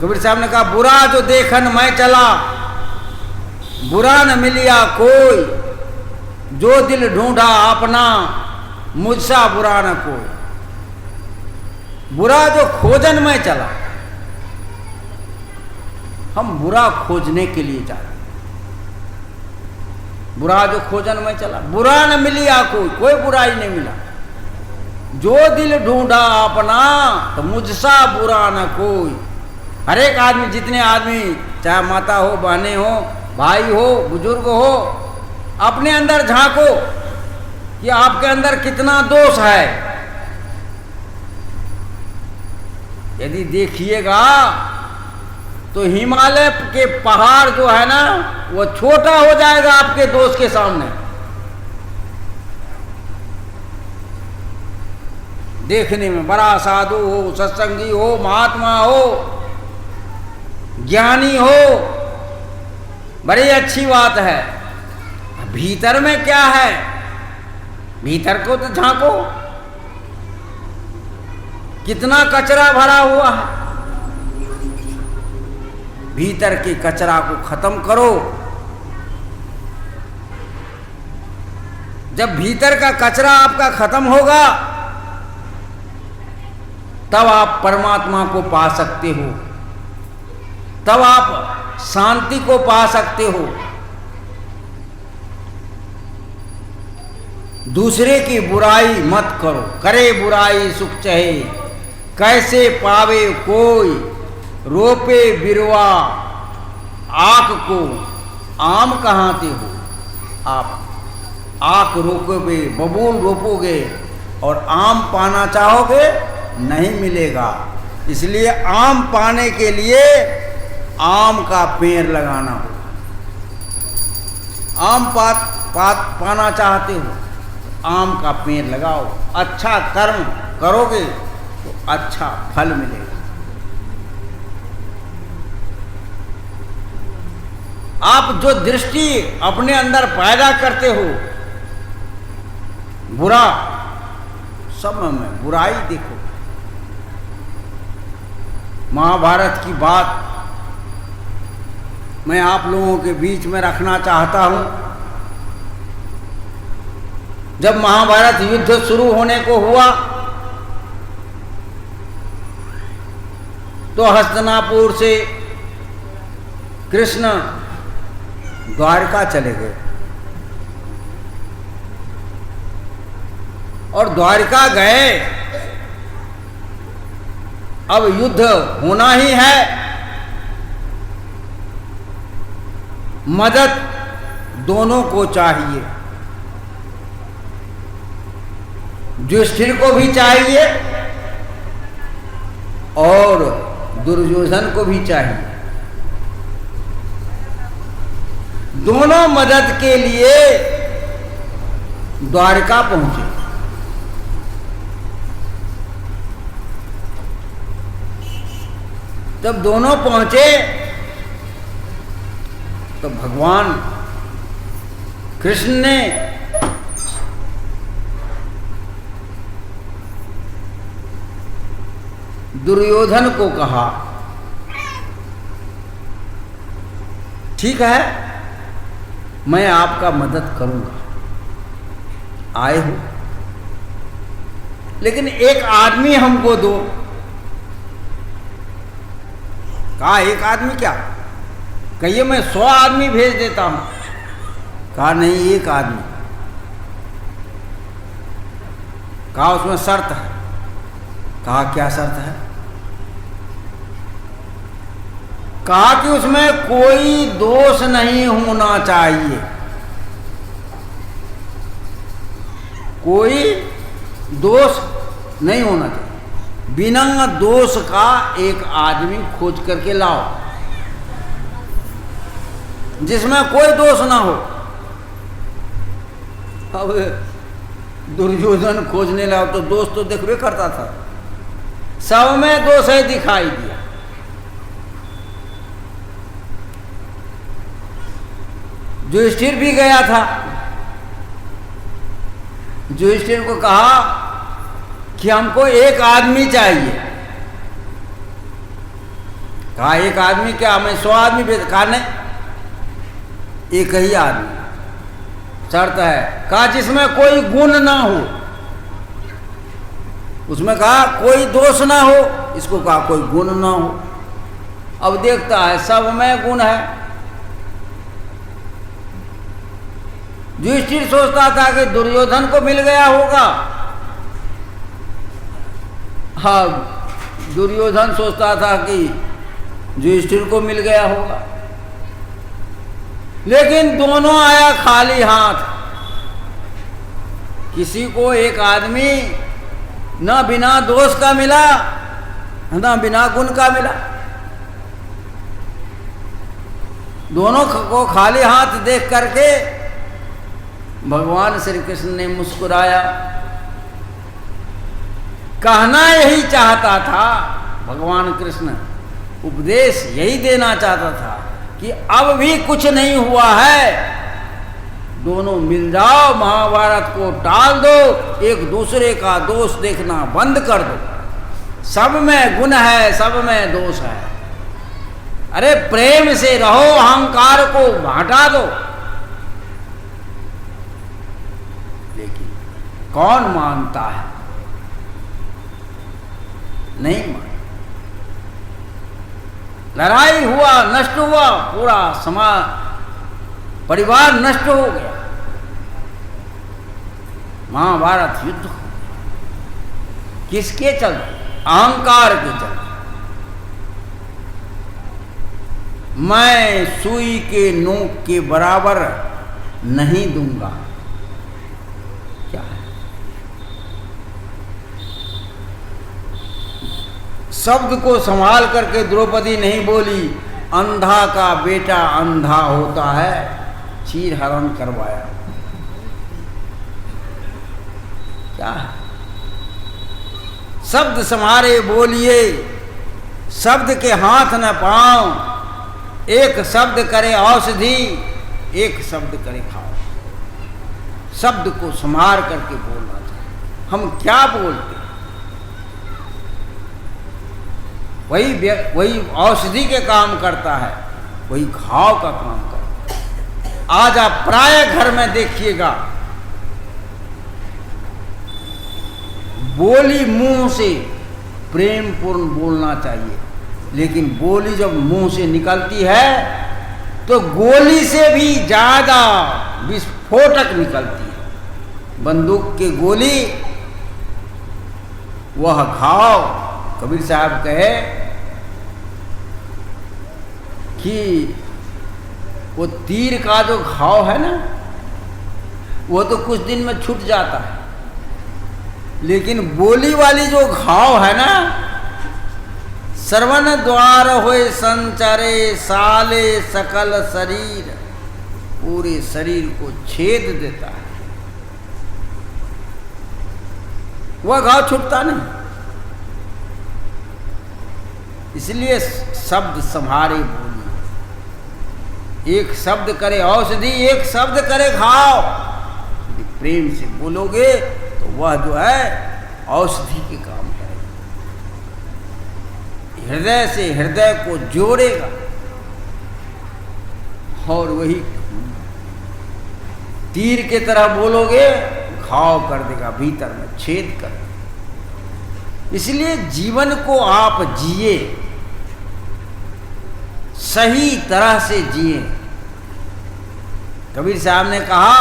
कबीर साहब ने कहा बुरा जो देखन मैं चला, बुरा न मिलिया कोई, जो दिल ढूंढा अपना, मुझसा बुरा न कोई। बुरा जो खोजन में चला, हम बुरा खोजने के लिए जा रहे, बुरा जो खोजन में चला, बुरा न मिलिया कोई, कोई बुराई नहीं मिला। जो दिल ढूंढा अपना, तो मुझसा बुरा न कोई। हर एक आदमी, जितने आदमी, चाहे माता हो, बहनें हो, भाई हो, बुजुर्ग हो, अपने अंदर झांको कि आपके अंदर कितना दोष है। यदि देखिएगा तो हिमालय के पहाड़ जो है ना, वो छोटा हो जाएगा आपके दोष के सामने। देखने में बड़ा साधु हो, सत्संगी हो, महात्मा हो, ज्ञानी हो, बड़ी अच्छी बात है। भीतर में क्या है, भीतर को तो झांको, कितना कचरा भरा हुआ है। भीतर के कचरा को खत्म करो। जब भीतर का कचरा आपका खत्म होगा, तब आप परमात्मा को पा सकते हो, तब आप शांति को पा सकते हो। दूसरे की बुराई मत करो, करे बुराई सुख चहे, कैसे पावे कोई, रोपे बिरवा आक को, आम कहाँते हो। आप आक रोपोगे, बबूल रोपोगे और आम पाना चाहोगे, नहीं मिलेगा। इसलिए आम पाने के लिए आम का पेड़ लगाना हो। आम पाना चाहते हो, आम का पेड़ लगाओ। अच्छा कर्म करोगे तो अच्छा फल मिलेगा। आप जो दृष्टि अपने अंदर पैदा करते हो, बुरा, सब में बुराई देखो। महाभारत की बात मैं आप लोगों के बीच में रखना चाहता हूं। जब महाभारत युद्ध शुरू होने को हुआ, तो हस्तिनापुर से कृष्ण द्वारका चले गए और द्वारका गए। अब युद्ध होना ही है, मदद दोनों को चाहिए। युधिष्ठिर को भी चाहिए और दुर्योधन को भी चाहिए। दोनों मदद के लिए द्वारका पहुंचे। जब दोनों पहुंचे तो भगवान कृष्ण ने दुर्योधन को कहा, ठीक है, मैं आपका मदद करूंगा, आए हो, लेकिन एक आदमी हमको दो। कहा एक आदमी क्या, कहिए मैं 100 आदमी भेज देता हूं। कहा नहीं, एक आदमी। कहा उसमें शर्त है। कहा क्या शर्त है। कहा कि उसमें कोई दोष नहीं होना चाहिए, कोई दोष नहीं होना चाहिए। बिना दोष का एक आदमी खोज करके लाओ, जिसमें कोई दोष ना हो। अब दुर्योधन खोजने लगा तो दोष तो देखबे करता था, सब में दोष है दिखाई दिया। युधिष्ठिर भी गया था। युधिष्ठिर को कहा कि हमको एक आदमी चाहिए, कहा एक आदमी क्या, मैं 100 आदमी बेच, कहा नहीं, एक ही आदमी, शर्त है। कहा जिसमें कोई गुण ना हो, उसमें कहा कोई दोष ना हो, इसको कहा कोई गुण ना हो। अब देखता है सब में गुण है। युधिष्ठिर सोचता था कि दुर्योधन को मिल गया होगा, हाँ दुर्योधन सोचता था कि युधिष्ठिर को मिल गया होगा, लेकिन दोनों आया खाली हाथ। किसी को एक आदमी न बिना दोष का मिला, न बिना गुण का मिला, दोनों को खाली हाथ देख करके भगवान श्री कृष्ण ने मुस्कुराया। कहना यही चाहता था भगवान कृष्ण, उपदेश यही देना चाहता था कि अब भी कुछ नहीं हुआ है, दोनों मिल जाओ, महाभारत को टाल दो, एक दूसरे का दोष देखना बंद कर दो। सब में गुण है, सब में दोष है। अरे प्रेम से रहो, अहंकार को हटा दो। लेकिन कौन मानता है? नहीं मान। लड़ाई हुआ, नष्ट हुआ, पूरा समाज परिवार नष्ट हो गया, महाभारत युद्ध हो गया। किसके चलते? अहंकार के चलते। मैं सुई के नोक के बराबर नहीं दूंगा। क्या है? शब्द को संभाल करके द्रौपदी नहीं बोली, अंधा का बेटा अंधा होता है, चीर हरण करवाया। क्या है? शब्द संभारे बोलिए, शब्द के हाथ न पांव, एक शब्द करे औषधि, एक शब्द करे खाओ। शब्द को संभाल करके बोलना चाहिए। हम क्या बोलते, वही औषधि के काम करता है, वही घाव का काम करता है। आज आप प्राय घर में देखिएगा, बोली मुंह से प्रेम पूर्ण बोलना चाहिए, लेकिन बोली जब मुंह से निकलती है तो गोली से भी ज्यादा विस्फोटक निकलती है। बंदूक की गोली वह घाव, कबीर साहब कहे कि वो तीर का जो घाव है ना, वो तो कुछ दिन में छूट जाता है, लेकिन बोली वाली जो घाव है ना, श्रवण द्वार होए संचरे साले सकल शरीर, पूरे शरीर को छेद देता है। वह घाव छूटता नहीं। इसलिए शब्द संभारे बोली, एक शब्द करे औषधि, एक शब्द करे घाव। यदि प्रेम से बोलोगे तो वह जो है औषधि के काम करेगा, हृदय से हृदय को जोड़ेगा, और वही तीर के तरह बोलोगे घाव कर देगा, भीतर में छेद कर देगा। इसलिए जीवन को आप जिए, सही तरह से जिए। कबीर साहब ने कहा,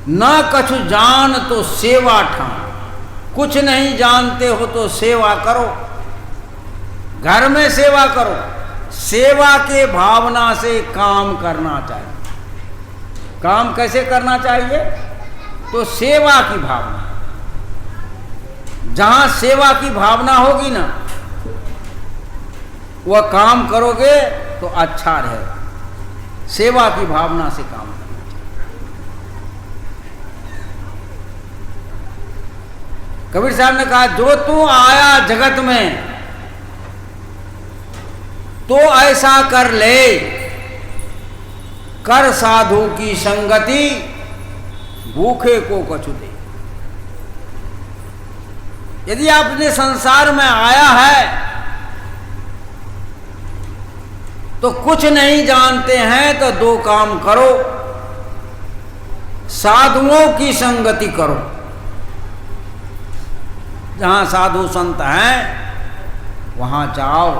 न कछु जान तो सेवा ठान, कुछ नहीं जानते हो तो सेवा करो, घर में सेवा करो। सेवा के भावना से काम करना चाहिए। काम कैसे करना चाहिए? तो सेवा की भावना। जहां सेवा की भावना होगी ना, वह काम करोगे तो अच्छा रहेगा। सेवा की भावना से काम करना चाहिए। कबीर साहब ने कहा, जो तू आया जगत में तो ऐसा कर ले, कर साधु की संगति, भूखे को कछु दे। यदि आपने संसार में आया है तो कुछ नहीं जानते हैं तो दो काम करो, साधुओं की संगति करो। जहां साधु संत हैं वहां जाओ।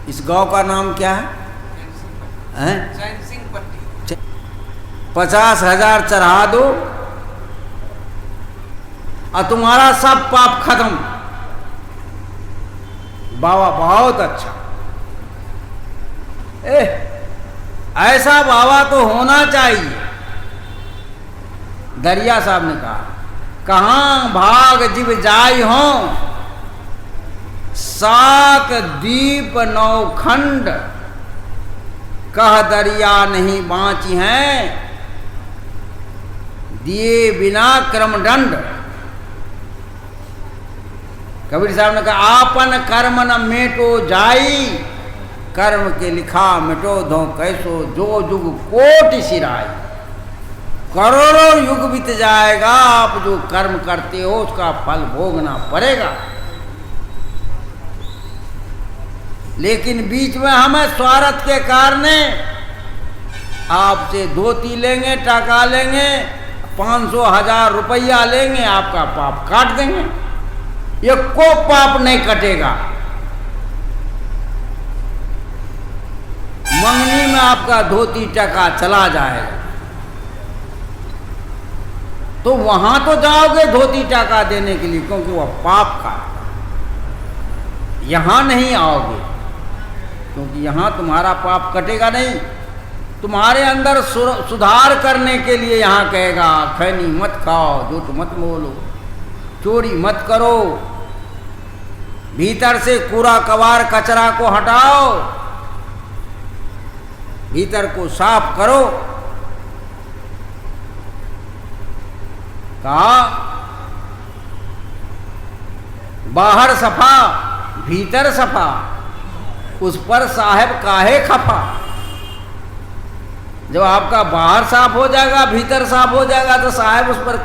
इस गांव का नाम क्या है? 50,000 चढ़ा दो और तुम्हारा सब पाप खत्म। बाबा बहुत अच्छा। ऐसा बाबा तो होना चाहिए। दरिया साहब ने कहा, कहाँ भाग जीव जाई हो, 7 द्वीप 9 खंड, कह दरिया नहीं बाँची हैं, दिए बिना क्रमदंड। कबीर साहब ने कहा, आपन कर्म न मेटो जाई, कर्म के लिखा मिटो धो कैसो, जो जुग कोटि सिराई। करोड़ों युग बीत जाएगा, आप जो कर्म करते हो उसका फल भोगना पड़ेगा। लेकिन बीच में हमें स्वार्थ के कारण आपसे धोती लेंगे, टाका लेंगे, 500,000 रुपया लेंगे, आपका पाप काट देंगे। ये को पाप नहीं कटेगा। मंगनी में आपका धोती टका चला जाएगा। तो वहां तो जाओगे धोती टाका देने के लिए, क्योंकि वह पाप का। यहां नहीं आओगे क्योंकि यहां तुम्हारा पाप कटेगा नहीं। तुम्हारे अंदर सुधार करने के लिए यहां कहेगा, खैनी मत खाओ, झूठ मत बोलो, चोरी मत करो, भीतर से कूड़ा कबार कचरा को हटाओ, भीतर को साफ करो। कहा बाहर सफा भीतर सफा, उस पर साहेब काहे खफा। जब आपका बाहर साफ हो जाएगा, भीतर साफ हो जाएगा, तो साहेब उस पर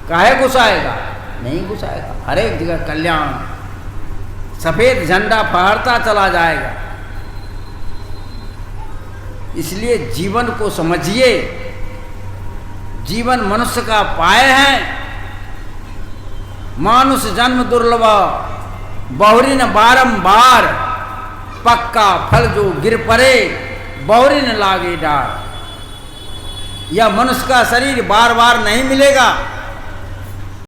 काहे गुस्साएगा? नहीं गुस्साएगा। हर एक जगह कल्याण, सफेद झंडा फहरता चला जाएगा। इसलिए जीवन को समझिए। जीवन मनुष्य का पाय है। मानुष जन्म दुर्लभ, बहुरी न बारंबार, पक्का फल जो गिर पड़े, बहुरी न लागे डार। यह मनुष्य का शरीर बार बार नहीं मिलेगा।